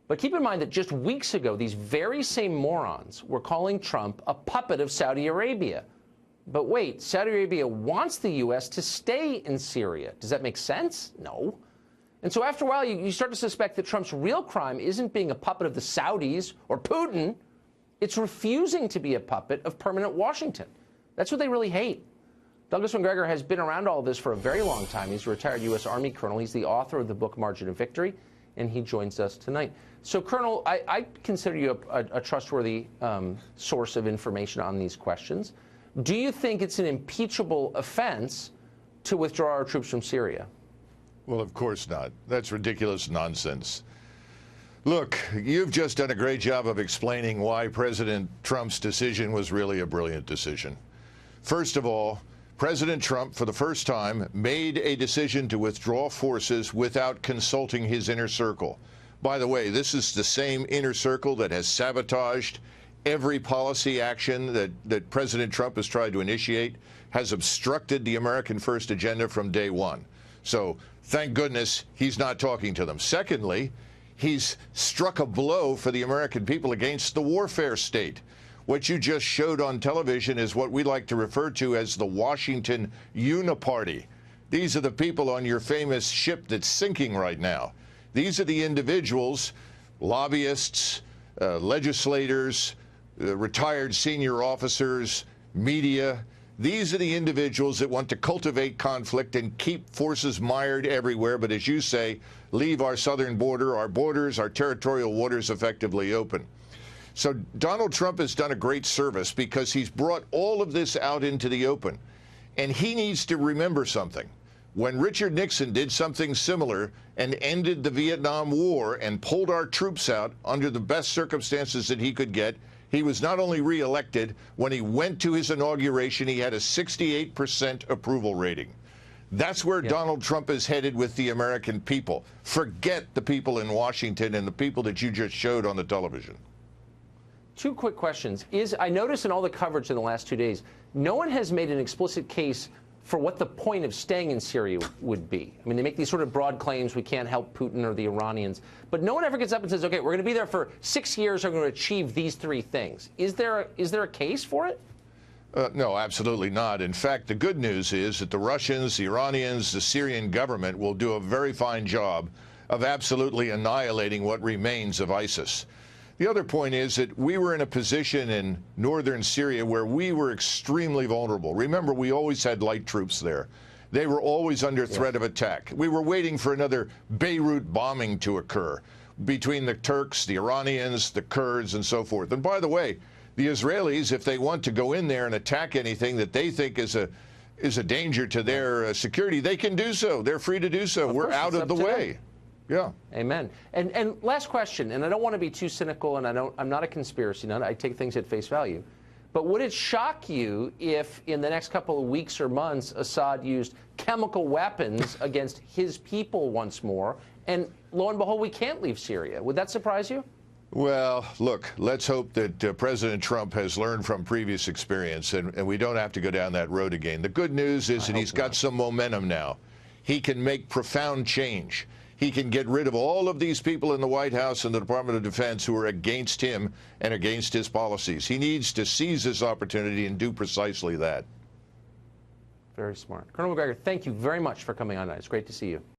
But keep in mind that just weeks ago, these very same morons were calling Trump a puppet of Saudi Arabia. But wait, Saudi Arabia wants the U.S. to stay in Syria. Does that make sense? No. And so after a while, you start to suspect that Trump's real crime isn't being a puppet of the Saudis or Putin. It's refusing to be a puppet of permanent Washington. That's what they really hate. Douglas Macgregor has been around all this for a very long time. He's a retired U.S. Army colonel. He's the author of the book Margin of Victory, and he joins us tonight. So, Colonel, I consider you a trustworthy source of information on these questions. Do you think it's an impeachable offense to withdraw our troops from Syria? Well, of course not. That's ridiculous nonsense. Look, you've just done a great job of explaining why President Trump's decision was really a brilliant decision. First of all, President Trump, for the first time, made a decision to withdraw forces without consulting his inner circle. By the way, this is the same inner circle that has sabotaged every policy action that President Trump has tried to initiate, has obstructed the American First agenda from day one. So thank goodness he's not talking to them. Secondly, he's struck a blow for the American people against the warfare state. What you just showed on television is what we like to refer to as the Washington Uniparty. These are the people on your famous ship that's sinking right now. These are the individuals, lobbyists, legislators, retired senior officers, media. These are the individuals that want to cultivate conflict and keep forces mired everywhere, but as you say, leave our southern border, our borders, our territorial waters effectively open. So Donald Trump has done a great service because he's brought all of this out into the open. And he needs to remember something. When Richard Nixon did something similar and ended the Vietnam War and pulled our troops out under the best circumstances that he could get, he was not only reelected, when he went to his inauguration, he had a 68% approval rating. That's where Donald Trump is headed with the American people. Forget the people in Washington and the people that you just showed on the television. Two quick questions. I noticed in all the coverage in the last 2 days, no one has made an explicit case for what the point of staying in Syria would be. I mean, they make these sort of broad claims, we can't help Putin or the Iranians, but no one ever gets up and says, okay, we're going to be there for 6 years, we're going to achieve these three things. Is there a case for it? No, absolutely not. In fact, the good news is that the Russians, the Iranians, the Syrian government will do a very fine job of absolutely annihilating what remains of ISIS. The other point is that we were in a position in northern Syria where we were extremely vulnerable. Remember, we always had light troops there. They were always under threat of attack. We were waiting for another Beirut bombing to occur between the Turks, the Iranians, the Kurds, and so forth. And by the way, the Israelis, if they want to go in there and attack anything that they think is a danger to their security, they can do so. They're free to do so. We're out of the way. Yeah. Amen. And last question, and I don't want to be too cynical, and I'm not a conspiracy nut. I take things at face value. But would it shock you if in the next couple of weeks or months Assad used chemical weapons against his people once more, and lo and behold, we can't leave Syria? Would that surprise you? Well, look, let's hope that President Trump has learned from previous experience, and we don't have to go down that road again. The good news is that he's got some momentum now. He can make profound change. He can get rid of all of these people in the White House and the Department of Defense who are against him and against his policies. He needs to seize this opportunity and do precisely that. Very smart. Colonel Macgregor, thank you very much for coming on tonight. It's great to see you.